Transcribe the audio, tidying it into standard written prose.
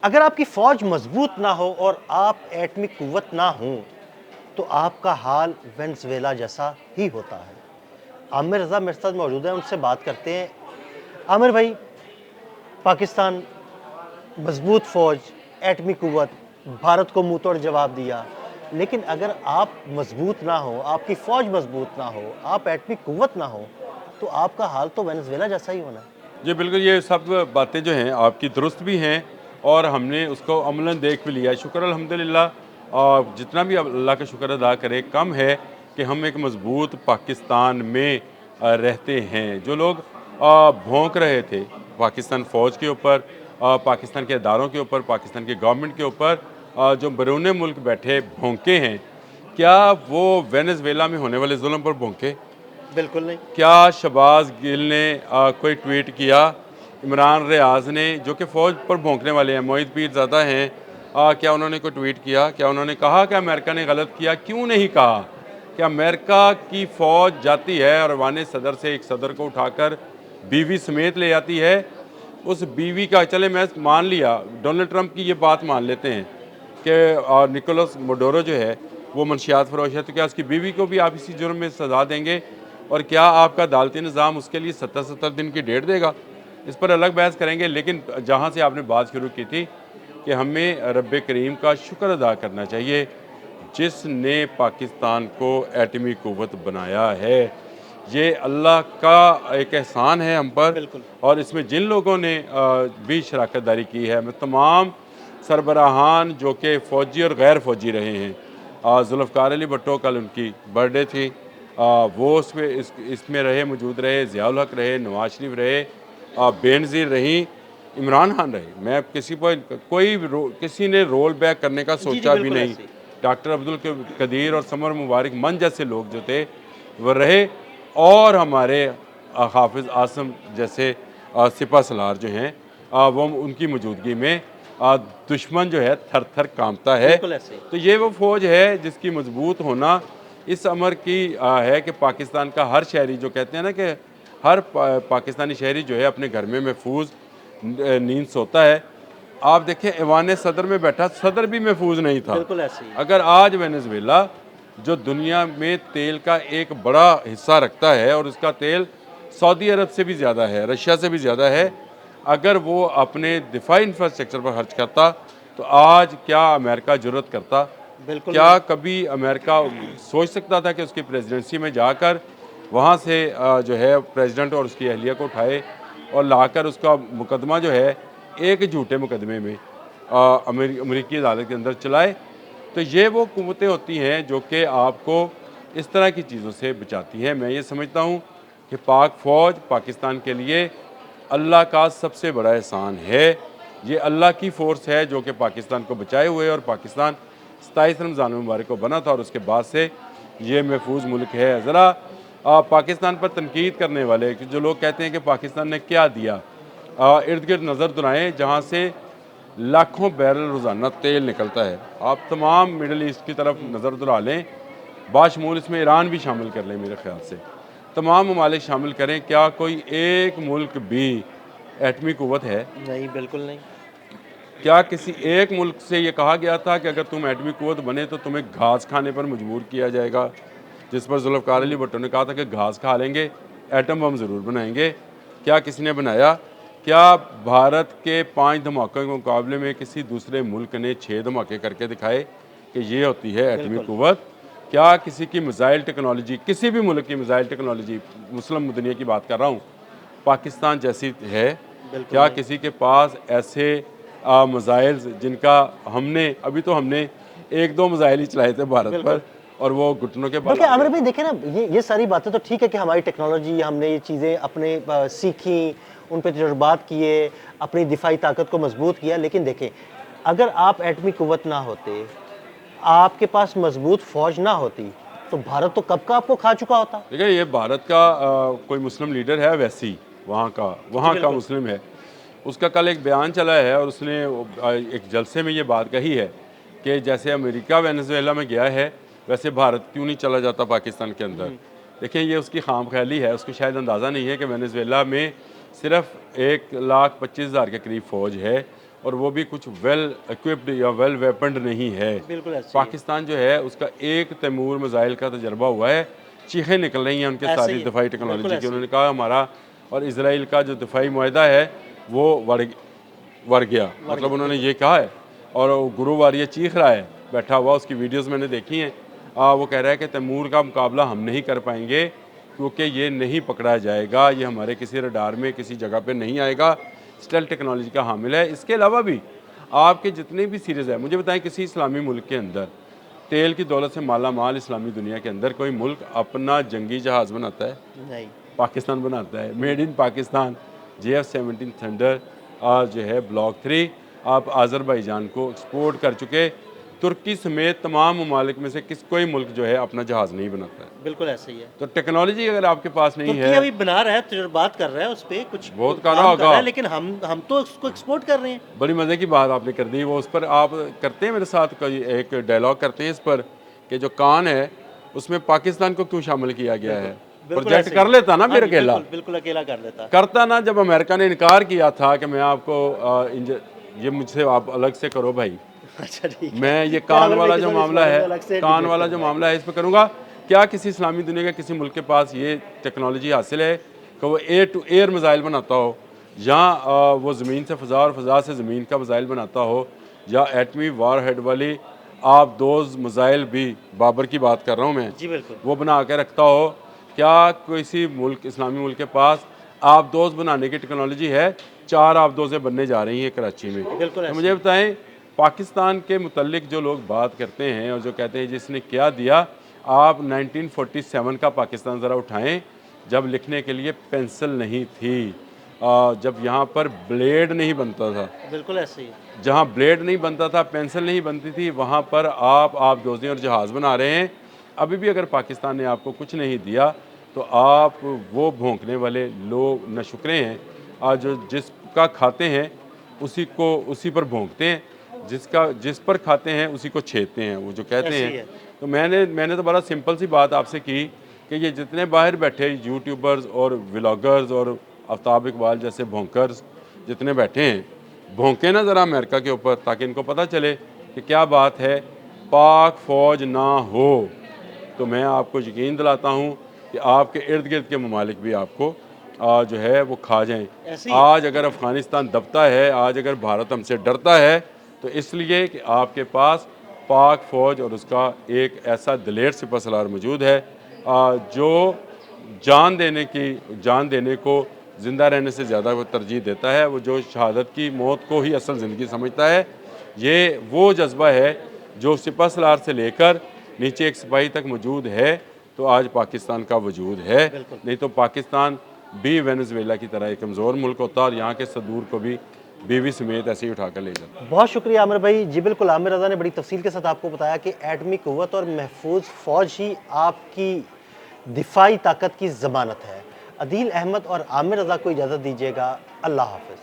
अगर आपकी फ़ौज मज़बूत ना हो और आप एटमी क़ुव्वत ना हों, तो आपका हाल वेनेज़ुएला जैसा ही होता है। आमिर रज़ा मेरे साथ मौजूद हैं, उनसे बात करते हैं। आमिर भाई, पाकिस्तान मज़बूत फ़ौज, एटमी क़ुव्वत, भारत को मुँह तोड़ जवाब दिया। लेकिन अगर आप मज़बूत ना हो, आपकी फ़ौज मज़बूत ना हो, आप एटमी क़ुव्वत ना हो, तो आपका हाल तो वेनेज़ुएला जैसा ही होना है। जी, बिल्कुल, ये सब बातें जो हैं आपकी दुरुस्त भी हैं और हमने उसको अमलन देख भी लिया है। शुक्र अल्हम्दुलिल्लाह, जितना भी अल्लाह का शुक्र अदा करें कम है कि हम एक मज़बूत पाकिस्तान में रहते हैं। जो लोग भौंक रहे थे पाकिस्तान फ़ौज के ऊपर, पाकिस्तान के इदारों के ऊपर, पाकिस्तान की गवर्नमेंट के ऊपर, जो बैरून मुल्क बैठे भौंके हैं, क्या वो वेनेज़ुएला में होने वाले जुल्म पर भौंके? बिल्कुल नहीं। क्या शहबाज गिल ने कोई ट्वीट किया? इमरान रियाज़ ने, जो कि फ़ौज पर भौंकने वाले हैं, मोहित पीरज़ादा हैं, क्या उन्होंने कोई ट्वीट किया? क्या उन्होंने कहा कि अमेरिका ने गलत किया? क्यों नहीं कहा कि अमेरिका की फ़ौज जाती है और अवान सदर से एक सदर को उठाकर बीवी समेत ले आती है? उस बीवी का, चले मैं मान लिया, डोनाल्ड ट्रंप की ये बात मान लेते हैं कि निकोलस मडोरो जो है वो मनशियात फ़रोश है, तो क्या उसकी बीवी को भी आप इसी जुर्म में सज़ा देंगे? और क्या आपका अदालती निज़ाम उसके लिए 70-70 दिन की डेट देगा? इस पर अलग बहस करेंगे। लेकिन जहाँ से आपने बात शुरू की थी कि हमें रब करीम का शुक्र अदा करना चाहिए जिसने पाकिस्तान को एटमी क़ुव्वत बनाया है। ये अल्लाह का एक एहसान है हम पर, बिल्कुल। और इसमें जिन लोगों ने भी शराकत दारी की है, मैं तमाम सरबराहान जो कि फ़ौजी और गैर फ़ौजी रहे हैं, ज़ुल्फ़िकार अली भुट्टो, कल उनकी बर्थडे थी, वो इसमें रहे, मौजूद रहे, ज़ियाउल हक रहे, नवाज शरीफ रहे, बेनज़ीर रही, इमरान खान रहे। मैं किसी पर किसी ने रोल बैक करने का जी, जी, सोचा भी बिल्कुल नहीं। ऐसे ही। डॉक्टर अब्दुल कदीर और समर मुबारक मन जैसे लोग जो थे वो रहे, और हमारे हाफिज़ आसम जैसे सिपह सलार जो हैं, वो उनकी मौजूदगी में दुश्मन जो है थर थर कांपता है। बिल्कुल ऐसे ही। तो ये वो फ़ौज है जिसकी मजबूत होना इस अमर की है कि पाकिस्तान का हर शहरी, जो कहते हैं ना कि हर पाकिस्तानी शहरी जो है अपने घर में महफूज नींद सोता है। आप देखें, ऐवान सदर में बैठा सदर भी महफूज नहीं था। बिल्कुल ऐसे ही। अगर आज वेनेज़ुएला, जो दुनिया में तेल का एक बड़ा हिस्सा रखता है और उसका तेल सऊदी अरब से भी ज़्यादा है, रशिया से भी ज़्यादा है, अगर वो अपने दिफाई इंफ्रास्ट्रक्चर पर खर्च करता तो आज क्या अमेरिका जुर्रत करता? बिल्कुल नहीं। क्या कभी अमेरिका सोच सकता था कि उसकी प्रेसिडेंसी में जाकर वहाँ से जो है प्रेसिडेंट और उसकी अहलिया को उठाए और लाकर उसका मुकदमा जो है एक झूठे मुकदमे में अमेरिकी अदालत के अंदर चलाए? तो ये वो कुव्वतें होती हैं जो कि आपको इस तरह की चीज़ों से बचाती हैं। मैं ये समझता हूँ कि पाक फ़ौज पाकिस्तान के लिए अल्लाह का सबसे बड़ा एहसान है। ये अल्लाह की फ़ोर्स है जो कि पाकिस्तान को बचाए हुए है, और पाकिस्तान 27 रमज़ान मुबारक को बना था और उसके बाद से ये महफूज मुल्क है। ज़रा पाकिस्तान पर तनकीद करने वाले जो लोग कहते हैं कि पाकिस्तान ने क्या दिया, इर्द गिर्द नज़र दुराएँ जहाँ से लाखों बैरल रोज़ाना तेल निकलता है। आप तमाम मिडल ईस्ट की तरफ नज़र दुरा लें, बाशमूल इसमें ईरान भी शामिल कर लें, मेरे ख़्याल से तमाम ममालिक शामिल करें, क्या कोई एक मुल्क भी एटमी क़ुव्वत है? नहीं, बिल्कुल नहीं। क्या किसी एक मुल्क से ये कहा गया था कि अगर तुम एटमी क़ुव्वत बने तो तुम्हें घास खाने पर मजबूर किया जाएगा? जिस पर ज़ुल्फ़िकार अली भुट्टो ने कहा था कि घास खा लेंगे, एटम बम ज़रूर बनाएंगे। क्या किसी ने बनाया? क्या भारत के 5 धमाकों के मुकाबले में किसी दूसरे मुल्क ने 6 धमाके करके दिखाए कि ये होती है एटमी बिल्कुल। क़ुव्वत? क्या किसी की मिसाइल टेक्नोलॉजी, किसी भी मुल्क की मिसाइल टेक्नोलॉजी, मुस्लिम दुनिया की बात कर रहा हूँ, पाकिस्तान जैसी है? बिल्कुल क्या नहीं। किसी के पास ऐसे मिसाइल्स जिनका हमने अभी 1-2 मिसाइल ही चलाए थे भारत बिल्कुल। पर, और वो घुटनों के बल बल्कि आ आमिर गए भाई थे। देखिए ना, ये सारी बातें तो ठीक है कि हमारी टेक्नोलॉजी, हमने ये चीज़ें अपने सीखी, उन पे तजुर्बात किए, अपनी दिफाई ताकत को मजबूत किया। लेकिन देखें, अगर आप एटमी क़ुव्वत ना होते, आपके पास मजबूत फ़ौज ना होती, तो भारत तो कब का आपको खा चुका होता। देखिए, ये भारत का कोई मुस्लिम लीडर है वैसी, जी, वहाँ का बिल्कुल। मुस्लिम है। उसका कल एक बयान चला है और उसने एक जलसे में ये बात कही है कि जैसे अमेरिका वेनेज़ुएला में गया है, वैसे भारत क्यों नहीं चला जाता पाकिस्तान के अंदर। देखिए, ये उसकी खामख्याली है, उसको शायद अंदाज़ा नहीं है कि वेनेज़ुएला में सिर्फ 1,25,000 के करीब फ़ौज है, और वो भी कुछ वेल इक्विप्ड या वेल वेपन्ड नहीं है। बिल्कुल ऐसे ही है। पाकिस्तान जो है उसका एक तैमूर मिसाइल का तजर्बा हुआ है, चीखें निकल रही हैं उनके ऐसे सारी ही है, दफाई बिल्कुल टेक्नोलॉजी ऐसे की। ही। उन्होंने कहा हमारा और इसराइल का जो दफाई मुआहदा है वो बढ़ गया, मतलब उन्होंने ये कहा है। और वो गुरुवार ये चीख रहा है बैठा हुआ, उसकी वीडियोस मैंने देखी हैं। वो कह रहा है कि तैमूर का मुकाबला हम नहीं कर पाएंगे क्योंकि ये नहीं पकड़ा जाएगा, ये हमारे किसी रडार में किसी जगह पे नहीं आएगा, स्टेल टेक्नोलॉजी का हामिल है। इसके अलावा भी आपके जितने भी सीरीज़ है, मुझे बताएं किसी इस्लामी मुल्क के अंदर तेल की दौलत से माला माल इस्लामी दुनिया के अंदर कोई मुल्क अपना जंगी जहाज़ बनाता है? नहीं। पाकिस्तान बनाता है। Made in Pakistan JF-17 thunder जो है ब्लॉक 3 आप आज़रबाईजान को एक्सपोर्ट कर चुके। तुर्की समेत तमाम ममालिक में से कोई मुल्क जो है अपना जहाज़ नहीं बनाता है। बिल्कुल ऐसे ही है। तो टेक्नोलॉजी अगर आपके पास नहीं तुर्की है, अभी बना रहा है, तजुर्बात कर रहा है, उस पे कुछ बहुत काम कर रहा कर रहा है, होगा। लेकिन हम तो उसको एक्सपोर्ट कर रहे हैं। बड़ी मज़े की बात आपने कर दी। वो उस पर आप करते हैं मेरे साथ कोई एक डायलॉग करते हैं इस पर कि जो कान है उसमें पाकिस्तान को क्यों शामिल किया गया है? बिल्कुल प्रोजेक्ट ऐसे कर ही। लेता ना हाँ फिर जी, अकेला, बिल्कुल अकेला कर लेता। करता ना। जब अमेरिका ने इनकार किया था कि मैं आपको ये मुझसे आप अलग से करो भाई, अच्छा ठीक है। मैं ये फिर कान अगर वाला मैं जो किसी मामला इस्लामी है, अलग से कान डिबेट वाला कर जो रहा है। मामला है इस पर करूँगा। क्या किसी इस्लामी दुनिया के किसी मुल्क के पास ये टेक्नोलॉजी हासिल है कि वो एयर टू एयर मिसाइल बनाता हो, या वो ज़मीन से फ़ज़ा और फ़ज़ा से ज़मीन का मिसाइल बनाता हो, या एटमी वार हेड वाली आप दोज मिसाइल भी, बाबर की बात कर रहा हूँ मैं, जी बिल्कुल। वो बना के रखता हो? क्या किसी मुल्क इस्लामी मुल्क के पास आप दोस्त बनाने की टेक्नोलॉजी है? 4 आप दोज़ें बनने जा रही हैं कराची में। बिल्कुल तो ऐसे मुझे ही। बताएं, पाकिस्तान के मुतल्लिक जो लोग बात करते हैं और जो कहते हैं जिसने क्या दिया, आप 1947 का पाकिस्तान ज़रा उठाएं, जब लिखने के लिए पेंसिल नहीं थी, जब यहाँ पर ब्लेड नहीं बनता था। बिल्कुल ऐसे ही है। जहाँ ब्लेड नहीं बनता था, पेंसिल नहीं बनती थी, वहाँ पर आप दोज़ें और जहाज़ बना रहे हैं। अभी भी अगर पाकिस्तान ने आपको कुछ नहीं दिया तो आप वो भौंकने वाले लोग नशुक्रे हैं, जो जिसका खाते हैं उसी पर भौंकते हैं, जिस पर खाते हैं उसी को छेदते हैं, वो जो कहते ऐसे ही हैं। है। तो मैंने तो बड़ा सिंपल सी बात आपसे की कि ये जितने बाहर बैठे यूट्यूबर्स और व्लॉगर्स और आफ्ताब इकबाल जैसे भौंकर्स जितने बैठे हैं, भौंके ना ज़रा अमेरिका के ऊपर, ताकि इनको पता चले कि क्या बात है। पाक फ़ौज ना हो तो मैं आपको यकीन दिलाता हूँ कि आपके इर्द गिर्द के ममालिक भी आपको जो है वो खा जाएं। ऐसे ही है। आज अगर अफ़गानिस्तान दबता है, आज अगर भारत हमसे डरता है, तो इसलिए कि आपके पास पाक फ़ौज और उसका एक ऐसा दिलेर सिपहसालार मौजूद है जो जान देने को ज़िंदा रहने से ज़्यादा वो तरजीह देता है। वो जो शहादत की मौत को ही असल ज़िंदगी समझता है। ये वो जज्बा है जो सिपहसालार से लेकर नीचे एक सिपाही तक मौजूद है, तो आज पाकिस्तान का वजूद है। बिल्कुल। नहीं तो पाकिस्तान भी वेनेजुएला की तरह एक कमज़ोर मुल्क होता और यहाँ के सदूर को भी बीवी समेत ऐसे ही उठा कर ले जाता। बहुत शुक्रिया आमिर भाई। जी बिल्कुल, आमिर रज़ा ने बड़ी तफसील के साथ आपको बताया कि एटमी क़ुव्वत और महफूज फ़ौज ही आपकी दिफाई ताकत की ज़मानत है। अदील अहमद और आमिर रज़ा को इजाज़त दीजिएगा। अल्लाह हाफ़िज़।